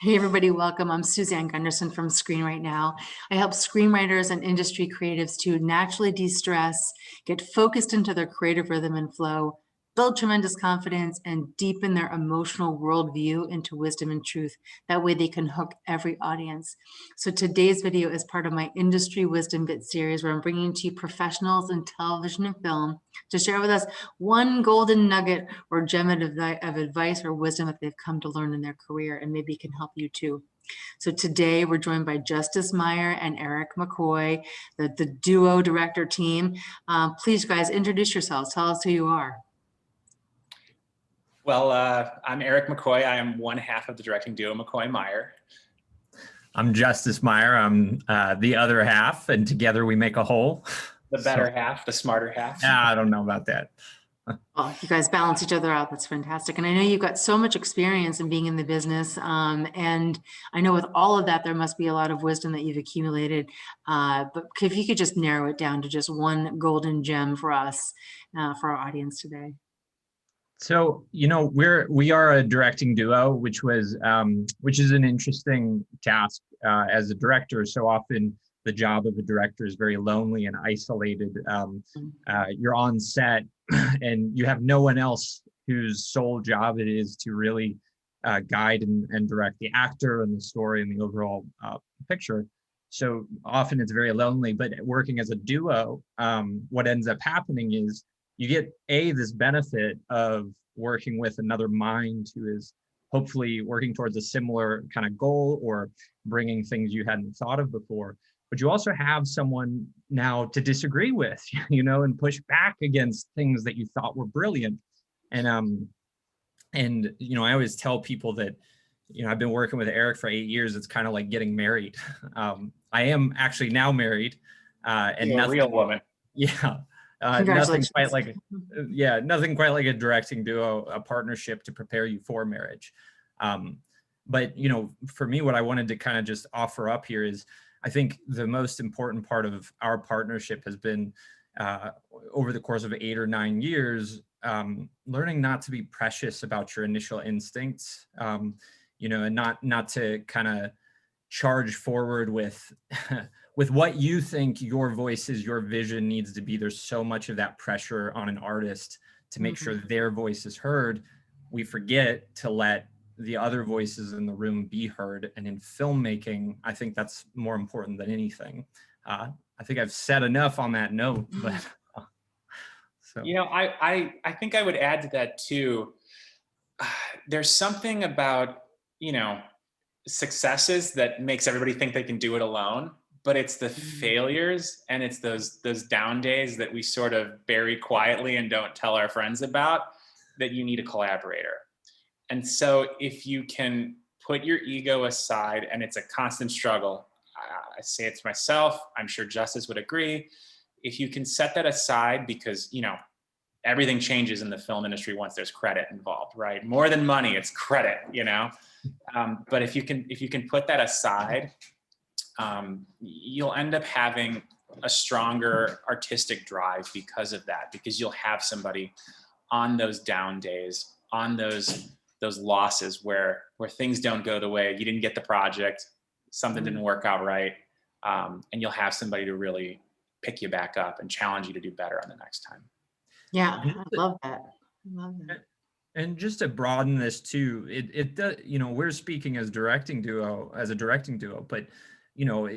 Hey everybody, welcome. I'm Suzanne Gundersen from Screenwritenow. I help screenwriters and industry creatives to naturally de-stress, get focused into their creative rhythm and flow, build tremendous confidence, and deepen their emotional worldview into wisdom and truth. That way they can hook every audience. So today's video is part of my Industry Wisdom Bit series where I'm bringing to you professionals in television and film to share with us one golden nugget or gem of advice or wisdom that they've come to learn in their career, and maybe can help you too. So today we're joined by Justus Meyer and Eric McCoy, the duo director team. Please guys, introduce yourselves. Tell us who you are. Well, I'm Eric McCoy. I am one half of the directing duo McCoy Meyer. I'm Justus Meyer. I'm the other half, and together we make a whole. The better half, the smarter half. Yeah, I don't know about that. Well, you guys balance each other out. That's fantastic. And I know you've got so much experience in being in the business. And I know with all of that, there must be a lot of wisdom that you've accumulated. But if you could just narrow it down to just one golden gem for us, for our audience today. So, you know, we are a directing duo, which is an interesting task as a director. So often the job of a director is very lonely and isolated. You're on set and you have no one else whose sole job it is to really guide and direct the actor and the story and the overall picture. So often it's very lonely, but working as a duo, what ends up happening is you get this benefit of working with another mind who is hopefully working towards a similar kind of goal or bringing things you hadn't thought of before. But you also have someone now to disagree with, you know, and push back against things that you thought were brilliant. And you know, I always tell people that, you know, I've been working with Eric for 8 years. It's kind of like getting married. I am actually now married, and You're a real woman. Yeah. Nothing quite like a directing duo, a partnership to prepare you for marriage. But, you know, for me, what I wanted to kind of just offer up here is, I think the most important part of our partnership has been over the course of 8 or 9 years, learning not to be precious about your initial instincts, you know, and not to kind of charge forward with with what you think your voice is, your vision needs to be. There's so much of that pressure on an artist to make sure their voice is heard. We forget to let the other voices in the room be heard. And in filmmaking, I think that's more important than anything. I think I've said enough on that note, but so. You know, I think I would add to that too. There's something about, you know, successes that makes everybody think they can do it alone, but it's the failures and it's those down days that we sort of bury quietly and don't tell our friends about, that you need a collaborator. And so if you can put your ego aside, and it's a constant struggle, I say it to myself, I'm sure Justus would agree, if you can set that aside, because, you know, everything changes in the film industry once there's credit involved, right? More than money, it's credit, you know? But if you can put that aside, you'll end up having a stronger artistic drive because of that, because you'll have somebody on those down days, on those losses where things don't go the way, you didn't get the project, something didn't work out right, and you'll have somebody to really pick you back up and challenge you to do better on the next time. Yeah, I love that. I love that. And just to broaden this too, it does, you know, we're speaking as a directing duo, but, you know,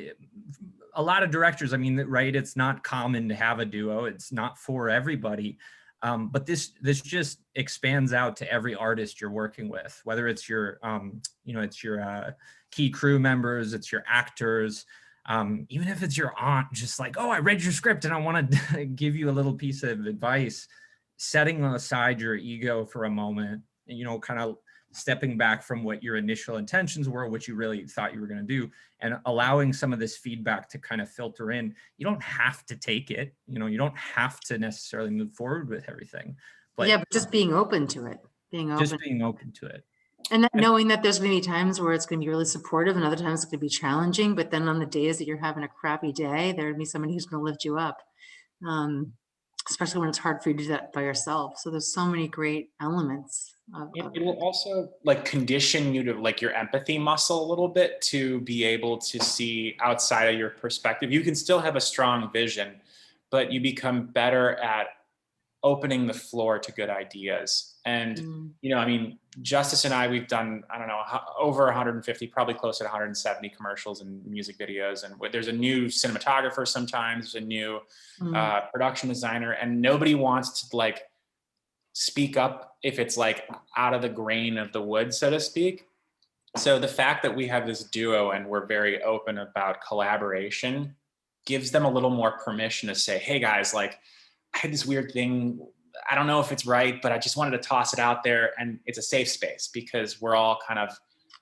a lot of directors, I mean, right, it's not common to have a duo. It's not for everybody. But this just expands out to every artist you're working with, whether it's your, you know, it's your key crew members, it's your actors, even if it's your aunt, just like, oh, I read your script and I want to give you a little piece of advice, setting aside your ego for a moment, you know, kind of stepping back from what your initial intentions were, what you really thought you were going to do, and allowing some of this feedback to kind of filter in. You don't have to take it, you know, you don't have to necessarily move forward with everything. But yeah, but just being open to it. Being open to it. And that, knowing that there's going to be times where it's going to be really supportive and other times it's going to be challenging, but then on the days that you're having a crappy day, there'd be somebody who's going to lift you up. especially when it's hard for you to do that by yourself. So there's so many great elements of It will also like condition you to like your empathy muscle a little bit to be able to see outside of your perspective. You can still have a strong vision, but you become better at opening the floor to good ideas. And, you know, I mean, Justus and I, we've done, I don't know, over 150, probably close to 170 commercials and music videos. And there's a new cinematographer sometimes, there's a new production designer, and nobody wants to like speak up if it's like out of the grain of the wood, so to speak. So the fact that we have this duo and we're very open about collaboration gives them a little more permission to say, hey guys, like I had this weird thing. I don't know if it's right, but I just wanted to toss it out there. And it's a safe space because we're all kind of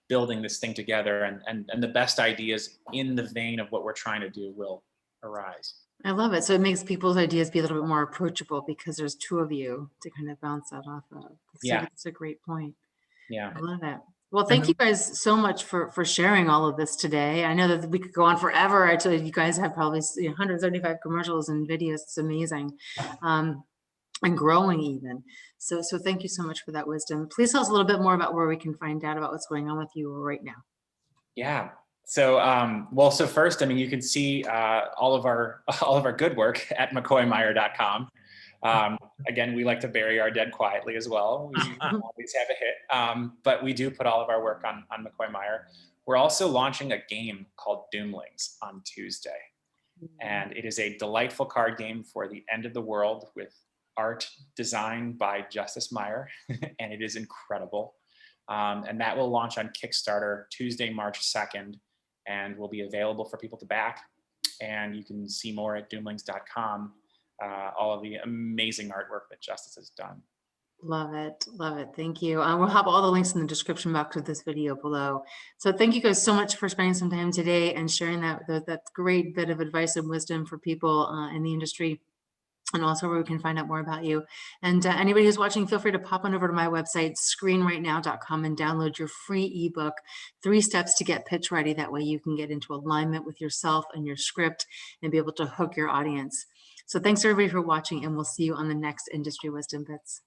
building this thing together, and the best ideas in the vein of what we're trying to do will arise. I love it. So it makes people's ideas be a little bit more approachable because there's two of you to kind of bounce that off of. That's a great point. Yeah. I love it. Well, thank you guys so much for sharing all of this today. I know that we could go on forever. I tell you, you guys have probably 175 commercials and videos. It's amazing. And growing even. So thank you so much for that wisdom. Please tell us a little bit more about where we can find out about what's going on with you right now. Yeah. So, well, so first, I mean, you can see all of our good work at mccoymeyer.com. Again, we like to bury our dead quietly as well. We always have a hit, but we do put all of our work on McCoy Meyer. We're also launching a game called Doomlings on Tuesday. And it is a delightful card game for the end of the world with art designed by Justus Meyer, and it is incredible. And that will launch on Kickstarter Tuesday, March 2nd, and will be available for people to back. And you can see more at doomlings.com, all of the amazing artwork that Justus has done. Love it. Love it. Thank you. We'll have all the links in the description box of this video below. So thank you guys so much for spending some time today and sharing that great bit of advice and wisdom for people in the industry, and also where we can find out more about you. And anybody who's watching, feel free to pop on over to my website, screenwritenow.com, and download your free ebook, 3 Steps to Get Pitch Ready. That way you can get into alignment with yourself and your script and be able to hook your audience. So thanks everybody for watching, and we'll see you on the next Industry Wisdom Bits.